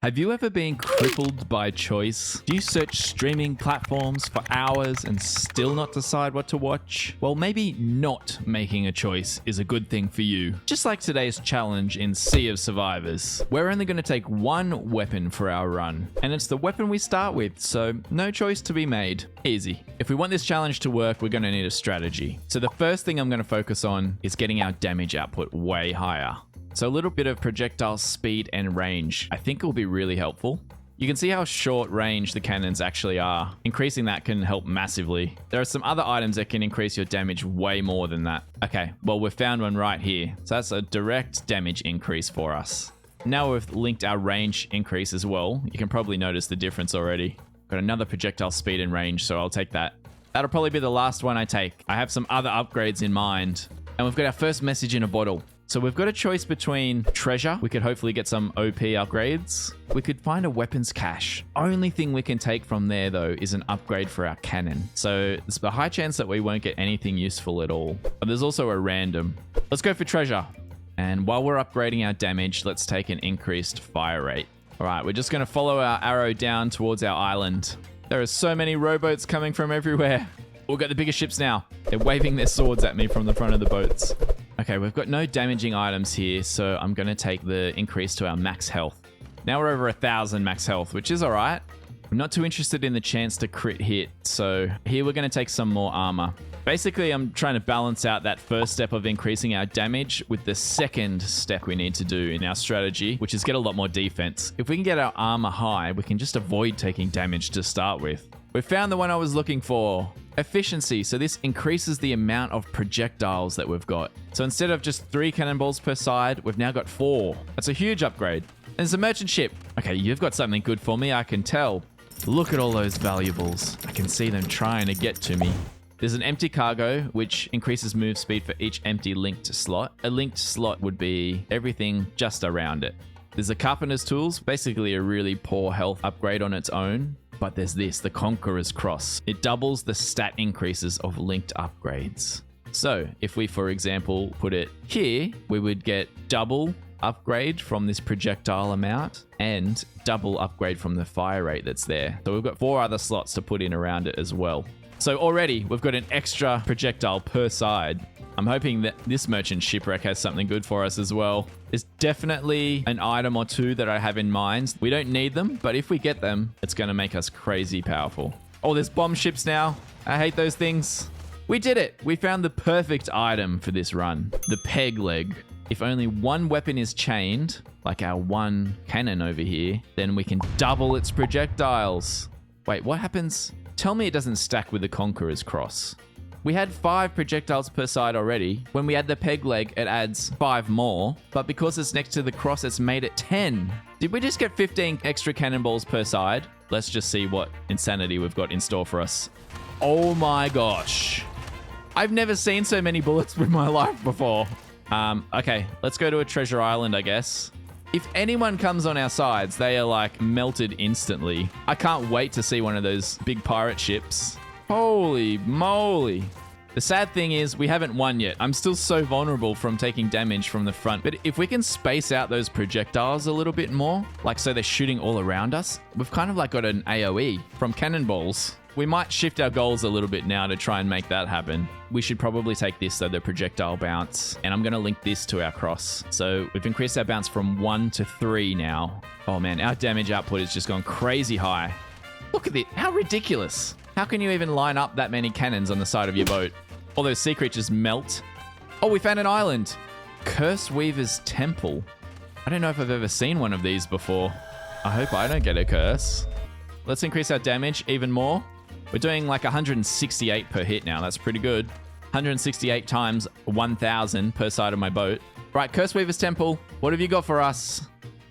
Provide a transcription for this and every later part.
Have you ever been crippled by choice? Do you search streaming platforms for hours and still not decide what to watch? Well, maybe not making a choice is a good thing for you. Just like today's challenge in Sea of Survivors. We're only going to take one weapon for our run, and it's the weapon we start with, so no choice to be made. Easy. If we want this challenge to work, we're going to need a strategy. So the first thing I'm going to focus on is getting our damage output way higher. So a little bit of projectile speed and range I think will be really helpful. You can see how short range the cannons actually are. Increasing that can help massively. There are some other items that can increase your damage way more than that. Okay, well we've found one right here. So that's a direct damage increase for us. Now we've linked our range increase as well. You can probably notice the difference already. Got another projectile speed and range, so I'll take that. That'll probably be the last one I take. I have some other upgrades in mind. And we've got our first message in a bottle. So we've got a choice between treasure. We could hopefully get some OP upgrades. We could find a weapons cache. Only thing we can take from there though is an upgrade for our cannon. So there's a high chance that we won't get anything useful at all. But there's also a random. Let's go for treasure. And while we're upgrading our damage, let's take an increased fire rate. All right, we're just gonna follow our arrow down towards our island. There are so many rowboats coming from everywhere. We've got the bigger ships now. They're waving their swords at me from the front of the boats. Okay, we've got no damaging items here, so I'm going to take the increase to our max health. Now we're over 1,000 max health, which is all right. I'm not too interested in the chance to crit hit, so here we're going to take some more armor. Basically, I'm trying to balance out that first step of increasing our damage with the second step we need to do in our strategy, which is get a lot more defense. If we can get our armor high, we can just avoid taking damage to start with. We found the one I was looking for. Efficiency. So this increases the amount of projectiles that we've got. So instead of just 3 cannonballs per side, we've now got 4. That's a huge upgrade. And there's a merchant ship. Okay, you've got something good for me, I can tell. Look at all those valuables. I can see them trying to get to me. There's an empty cargo, which increases move speed for each empty linked slot. A linked slot would be everything just around it. There's a carpenter's tools, basically a really poor health upgrade on its own. But there's this, the Conqueror's Cross. It doubles the stat increases of linked upgrades. So if we, for example, put it here, we would get double upgrade from this projectile amount and double upgrade from the fire rate that's there. So we've got 4 other slots to put in around it as well. So already we've got an extra projectile per side. I'm hoping that this merchant shipwreck has something good for us as well. There's definitely an item or two that I have in mind. We don't need them, but if we get them, it's going to make us crazy powerful. Oh, there's bomb ships now. I hate those things. We did it. We found the perfect item for this run. The peg leg. If only one weapon is chained, like our one cannon over here, then we can double its projectiles. Wait, what happens? Tell me it doesn't stack with the Conqueror's Cross. We had 5 projectiles per side already. When we add the peg leg, it adds 5 more. But because it's next to the cross, it's made it 10. Did we just get 15 extra cannonballs per side? Let's just see what insanity we've got in store for us. Oh my gosh. I've never seen so many bullets in my life before. Okay, let's go to a treasure island, I guess. If anyone comes on our sides, they are like melted instantly. I can't wait to see one of those big pirate ships. Holy moly. The sad thing is we haven't won yet. I'm still so vulnerable from taking damage from the front. But if we can space out those projectiles a little bit more, like so they're shooting all around us, we've kind of like got an AoE from cannonballs. We might shift our goals a little bit now to try and make that happen. We should probably take this though, the projectile bounce. And I'm going to link this to our cross. So we've increased our bounce from 1 to 3 now. Oh man, our damage output has just gone crazy high. Look at it. How ridiculous. How can you even line up that many cannons on the side of your boat? All those sea creatures melt. Oh, we found an island. Curse Weaver's Temple. I don't know if I've ever seen one of these before. I hope I don't get a curse. Let's increase our damage even more. We're doing like 168 per hit now. That's pretty good. 168 times 1,000 per side of my boat. Right, Curse Weaver's Temple. What have you got for us?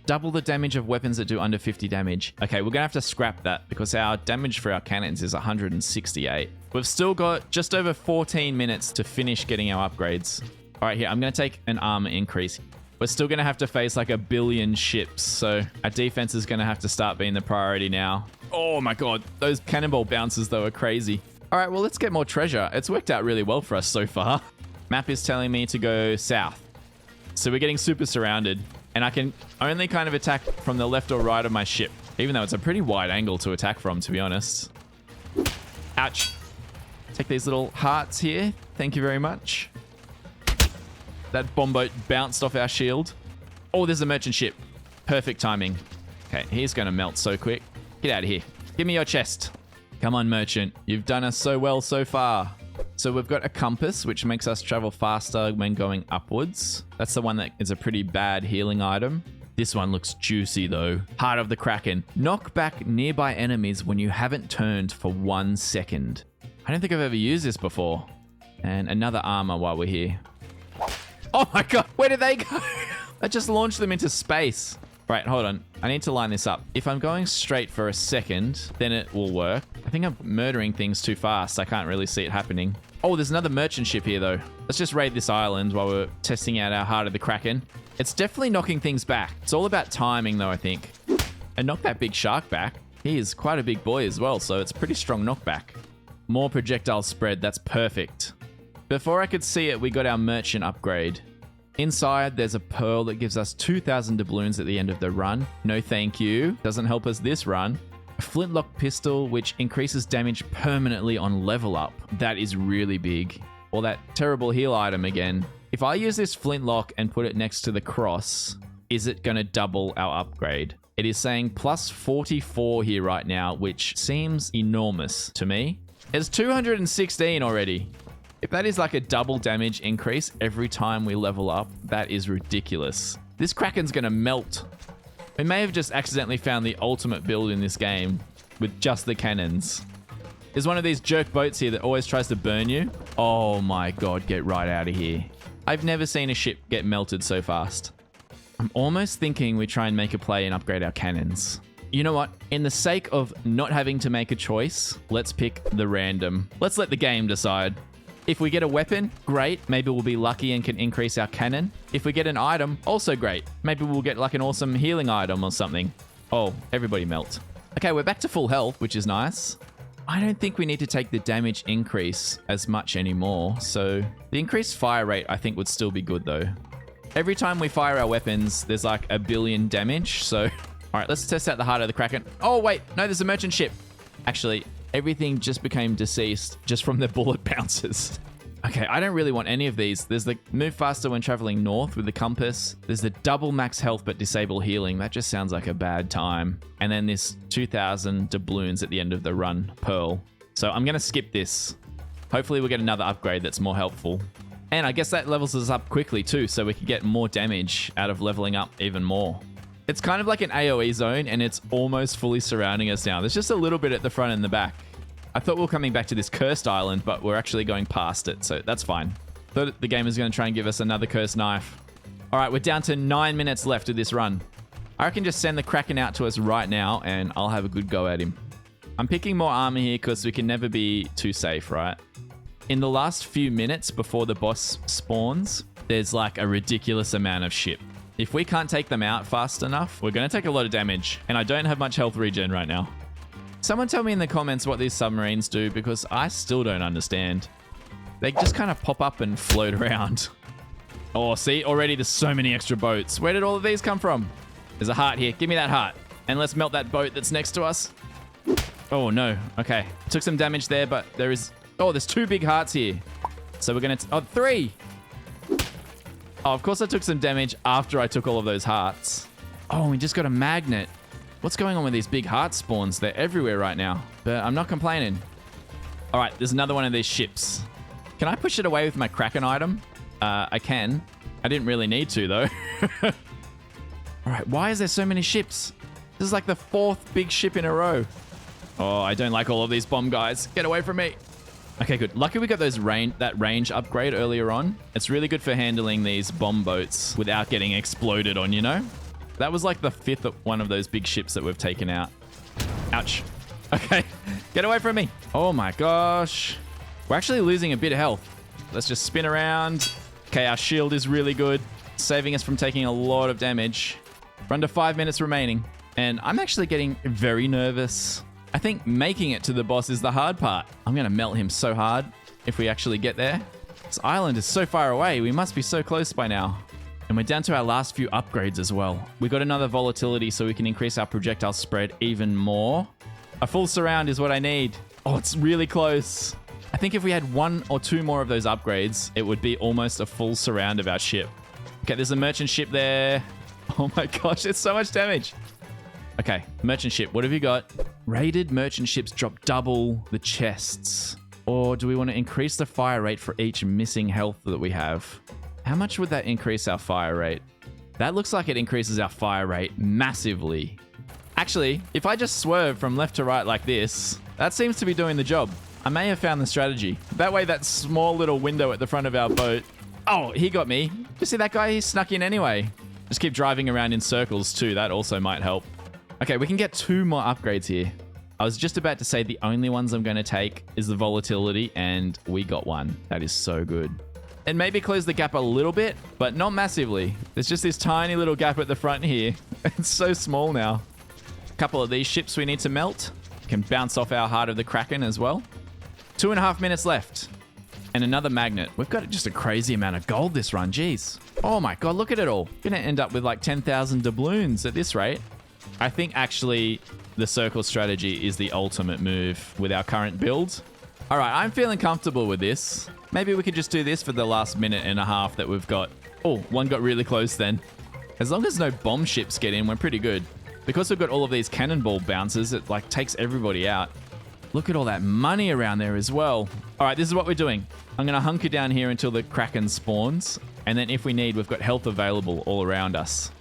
Double the damage of weapons that do under 50 damage. Okay, we're going to have to scrap that because our damage for our cannons is 168. We've still got just over 14 minutes to finish getting our upgrades. All right, here, I'm going to take an armor increase. We're still going to have to face like 1 billion ships, so our defense is going to have to start being the priority now. Oh my god, those cannonball bounces though are crazy. All right, well, let's get more treasure. It's worked out really well for us so far. Map is telling me to go south. So we're getting super surrounded. And I can only kind of attack from the left or right of my ship, even though it's a pretty wide angle to attack from, to be honest. Ouch. Take these little hearts here. Thank you very much. That bomb boat bounced off our shield. Oh, there's a merchant ship. Perfect timing. Okay, he's going to melt so quick. Get out of here. Give me your chest. Come on, merchant. You've done us so well so far. So we've got a compass, which makes us travel faster when going upwards. That's the one that is a pretty bad healing item. This one looks juicy though. Heart of the Kraken. Knock back nearby enemies when you haven't turned for 1 second. I don't think I've ever used this before. And another armor while we're here. Oh my god, where did they go? I just launched them into space. Right, hold on. I need to line this up. If I'm going straight for a second, then it will work. I think I'm murdering things too fast. I can't really see it happening. Oh, there's another merchant ship here, though. Let's just raid this island while we're testing out our Heart of the Kraken. It's definitely knocking things back. It's all about timing, though, I think. And knock that big shark back. He is quite a big boy as well, so it's a pretty strong knockback. More projectile spread. That's perfect. Before I could see it, we got our merchant upgrade. Inside, there's a pearl that gives us 2,000 doubloons at the end of the run. No thank you. Doesn't help us this run. A flintlock pistol, which increases damage permanently on level up. That is really big. Or that terrible heal item again. If I use this flintlock and put it next to the cross, is it going to double our upgrade? It is saying plus 44 here right now, which seems enormous to me. It's 216 already. If that is like a double damage increase every time we level up, that is ridiculous. This Kraken's gonna melt. We may have just accidentally found the ultimate build in this game with just the cannons. There's one of these jerk boats here that always tries to burn you. Oh my god, get right out of here. I've never seen a ship get melted so fast. I'm almost thinking we try and make a play and upgrade our cannons. You know what? In the sake of not having to make a choice, let's pick the random. Let's let the game decide. If we get a weapon, great. Maybe we'll be lucky and can increase our cannon. If we get an item, also great. Maybe we'll get like an awesome healing item or something. Oh, everybody melt. Okay, we're back to full health, which is nice. I don't think we need to take the damage increase as much anymore. So the increased fire rate, I think, would still be good though. Every time we fire our weapons, there's like 1 billion damage. So, all right, let's test out the Heart of the Kraken. Oh, wait, no, there's a merchant ship. Actually, everything just became deceased just from the bullet bounces. Okay, I don't really want any of these. There's the move faster when traveling north with the compass. There's the double max health but disable healing. That just sounds like a bad time. And then this 2,000 doubloons at the end of the run, pearl. So I'm going to skip this. Hopefully we'll get another upgrade that's more helpful. And I guess that levels us up quickly too, so we can get more damage out of leveling up even more. It's kind of like an AoE zone, and it's almost fully surrounding us now. There's just a little bit at the front and the back. I thought we were coming back to this cursed island, but we're actually going past it, so that's fine. Thought the game was going to try and give us another cursed knife. All right, we're down to 9 minutes left of this run. I reckon just send the Kraken out to us right now, and I'll have a good go at him. I'm picking more armor here because we can never be too safe, right? In the last few minutes before the boss spawns, there's like a ridiculous amount of ship. If we can't take them out fast enough, we're going to take a lot of damage, and I don't have much health regen right now. Someone tell me in the comments what these submarines do, because I still don't understand. They just kind of pop up and float around. Oh, see? Already there's so many extra boats. Where did all of these come from? There's a heart here. Give me that heart. And let's melt that boat that's next to us. Oh, no. Okay. Took some damage there, but there is... Oh, there's 2 big hearts here. So we're going to... Oh, 3! Oh, of course I took some damage after I took all of those hearts. Oh, we just got a magnet. What's going on with these big heart spawns? They're everywhere right now, but I'm not complaining. All right, there's another one of these ships. Can I push it away with my Kraken item? I can. I didn't really need to, though. All right, why is there so many ships? This is like the 4th big ship in a row. Oh, I don't like all of these bomb guys. Get away from me. Okay, good. Lucky we got that range upgrade earlier on. It's really good for handling these bomb boats without getting exploded on, you know? That was like the 5th one of those big ships that we've taken out. Ouch. Okay, get away from me. Oh my gosh. We're actually losing a bit of health. Let's just spin around. Okay, our shield is really good, saving us from taking a lot of damage. We're under 5 minutes remaining, and I'm actually getting very nervous. I think making it to the boss is the hard part. I'm going to melt him so hard if we actually get there. This island is so far away. We must be so close by now. And we're down to our last few upgrades as well. We got another volatility so we can increase our projectile spread even more. A full surround is what I need. Oh, it's really close. I think if we had 1 or 2 more of those upgrades, it would be almost a full surround of our ship. Okay, there's a merchant ship there. Oh my gosh, it's so much damage. Okay, merchant ship, what have you got? Raided merchant ships drop double the chests. Or do we want to increase the fire rate for each missing health that we have? How much would that increase our fire rate? That looks like it increases our fire rate massively. Actually, if I just swerve from left to right like this, that seems to be doing the job. I may have found the strategy. That way, that small little window at the front of our boat... Oh, he got me. You see that guy? He snuck in anyway. Just keep driving around in circles too. That also might help. Okay, we can get 2 more upgrades here. I was just about to say the only ones I'm going to take is the volatility, and we got one. That is so good. And maybe close the gap a little bit, but not massively. There's just this tiny little gap at the front here. It's so small now. A couple of these ships we need to melt. Can bounce off our Heart of the Kraken as well. 2.5 minutes left. And another magnet. We've got just a crazy amount of gold this run. Jeez. Oh my god, look at it all. Gonna end up with like 10,000 doubloons at this rate. I think actually the circle strategy is the ultimate move with our current build. All right, I'm feeling comfortable with this. Maybe we could just do this for the last 1.5 minutes that we've got. Oh, one got really close then. As long as no bomb ships get in, we're pretty good. Because we've got all of these cannonball bounces, it like takes everybody out. Look at all that money around there as well. All right, this is what we're doing. I'm going to hunker down here until the Kraken spawns. And then if we need, we've got health available all around us.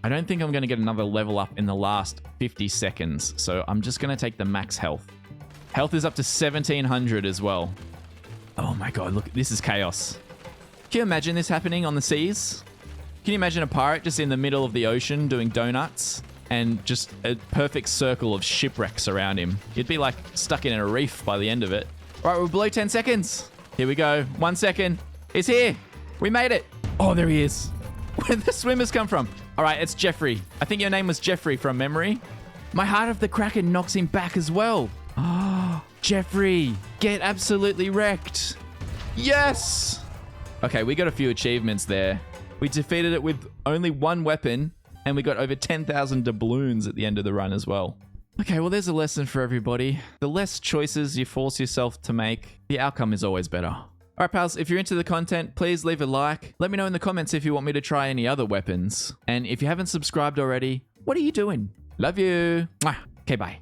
I don't think I'm going to get another level up in the last 50 seconds. So I'm just going to take the max health. Health is up to 1,700 as well. Oh my god, look, this is chaos. Can you imagine this happening on the seas? Can you imagine a pirate just in the middle of the ocean doing donuts? And just a perfect circle of shipwrecks around him. You'd be like stuck in a reef by the end of it. All right, we're below 10 seconds. Here we go. 1 second. He's here. We made it. Oh, there he is. Where'd the swimmers come from? All right, it's Jeffrey. I think your name was Jeffrey from memory. My Heart of the Kraken knocks him back as well. Oh, Jeffrey, get absolutely wrecked. Yes. Okay, we got a few achievements there. We defeated it with only 1 weapon. And we got over 10,000 doubloons at the end of the run as well. Okay, well, there's a lesson for everybody. The less choices you force yourself to make, the outcome is always better. All right, pals, if you're into the content, please leave a like. Let me know in the comments if you want me to try any other weapons. And if you haven't subscribed already, what are you doing? Love you. Mwah. Okay, bye.